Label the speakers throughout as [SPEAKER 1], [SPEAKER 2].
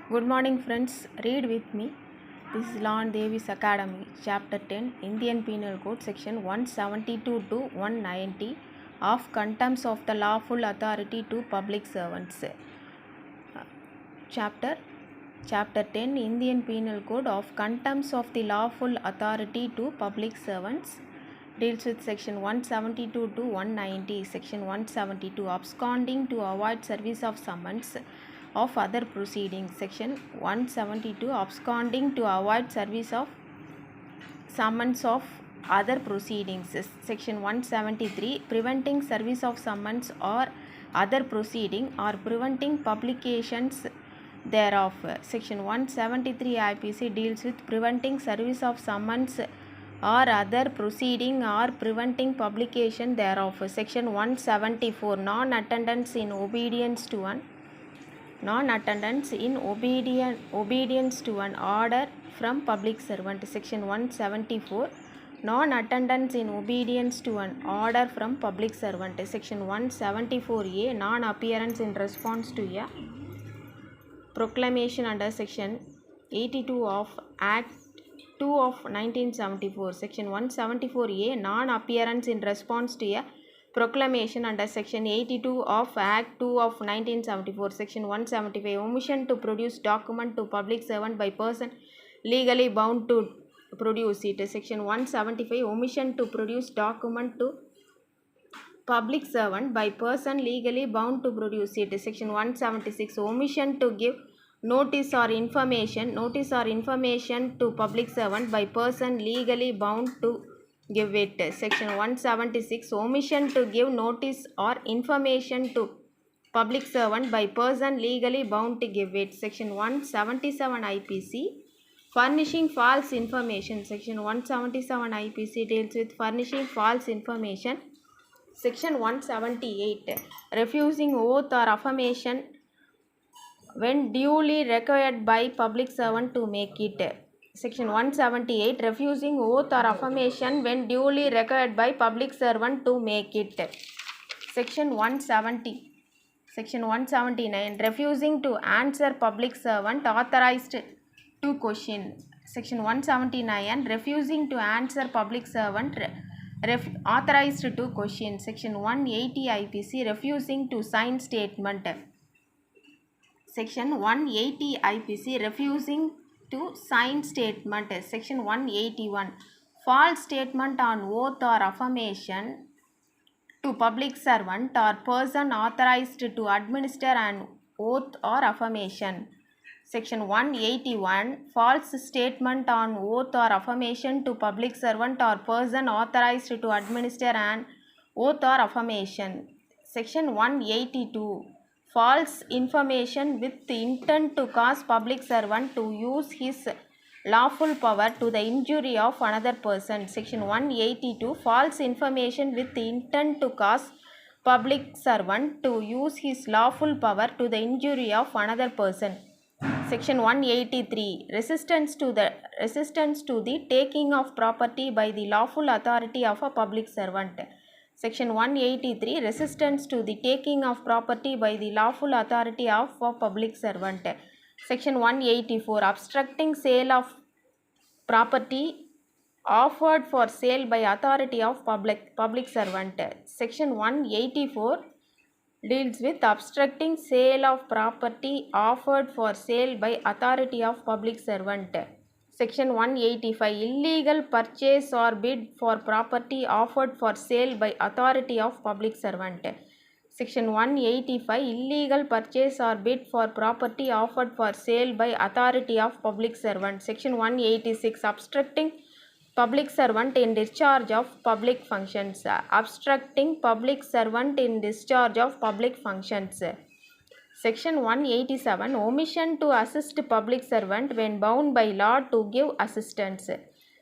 [SPEAKER 1] Good morning, friends. Read with me. This is Law and Davis Academy, Chapter 10, Indian Penal Code, Section 172 to 190 of Contempts of the Lawful Authority to Public Servants. Chapter 10, Indian Penal Code of Contempts of the Lawful Authority to Public Servants deals with Section 172 to 190. Section 172, Absconding to avoid service of summons of other proceedings. Section 172, Absconding to avoid service of summons of other proceedings. Section 173, Preventing service of summons or other proceeding or preventing publications thereof. Section 173 IPC deals with preventing service of summons or other proceeding or preventing publication thereof. Section 174, Non-attendance in obedience to an order from public servant. Section 174, Non-attendance in obedience to an order from public servant. Section 174A, Non-appearance in response to a proclamation under Section 82 of Act 2 of 1974. Section 174A, Non-appearance in response to a proclamation under Section 82 of Act 2 of 1974. Section 175, Omission to produce document to public servant by person legally bound to produce it. Section 175, Omission to produce document to public servant by person legally bound to produce it. Section 176, Omission to give notice or information to public servant by person legally bound to give it. Section 176, Omission to give notice or information to public servant by person legally bound to give it. Section 177 IPC, Furnishing false information. Section 177 IPC deals with furnishing false information. Section 178, Refusing oath or affirmation when duly required by public servant to make it. Section 178, Refusing oath or affirmation when duly required by public servant to make it. Section 179, Refusing to answer public servant authorized to question. Section 179, Refusing to answer public servant authorized to question. Section 180 IPC, Refusing to sign statement. Section 180 IPC, Refusing to sign statement. Section 181, False statement on oath or affirmation to public servant or person authorized to administer an oath or affirmation. Section 181, False statement on oath or affirmation to public servant or person authorized to administer an oath or affirmation. Section 182, False information with the intent to cause public servant to use his lawful power to the injury of another person. Section 182, False information with the intent to cause public servant to use his lawful power to the injury of another person. Section 183, Resistance to the taking of property by the lawful authority of a public servant. Section 183, Resistance to the taking of property by the lawful authority of a public servant. Section 184, Obstructing sale of property offered for sale by authority of public servant. Section 184 deals with obstructing sale of property offered for sale by authority of public servant. Section 185, Illegal purchase or bid for property offered for sale by authority of public servant. Section 185, Illegal purchase or bid for property offered for sale by authority of public servant. Section 186, Obstructing public servant in discharge of public functions. Obstructing public servant in discharge of public functions. Section 187, Omission to assist public servant when bound by law to give assistance.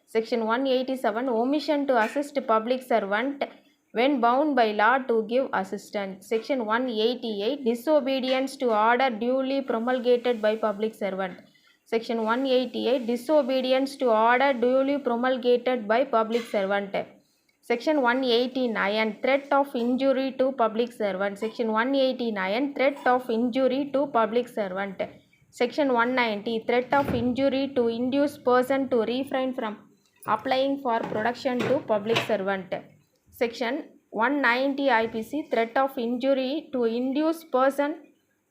[SPEAKER 1] Section 187, Omission to assist public servant when bound by law to give assistance. Section 188, Disobedience to order duly promulgated by public servant. Section 188, Disobedience to order duly promulgated by public servant. Section 189, Threat of injury to public servant. Section 189, Threat of injury to public servant. Section 190, threat of injury to induce person to refrain from applying for protection to public servant. Section 190 IPC, threat of injury to induce person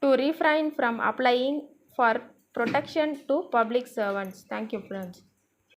[SPEAKER 1] to refrain from applying for protection to public servants. Thank you, friends.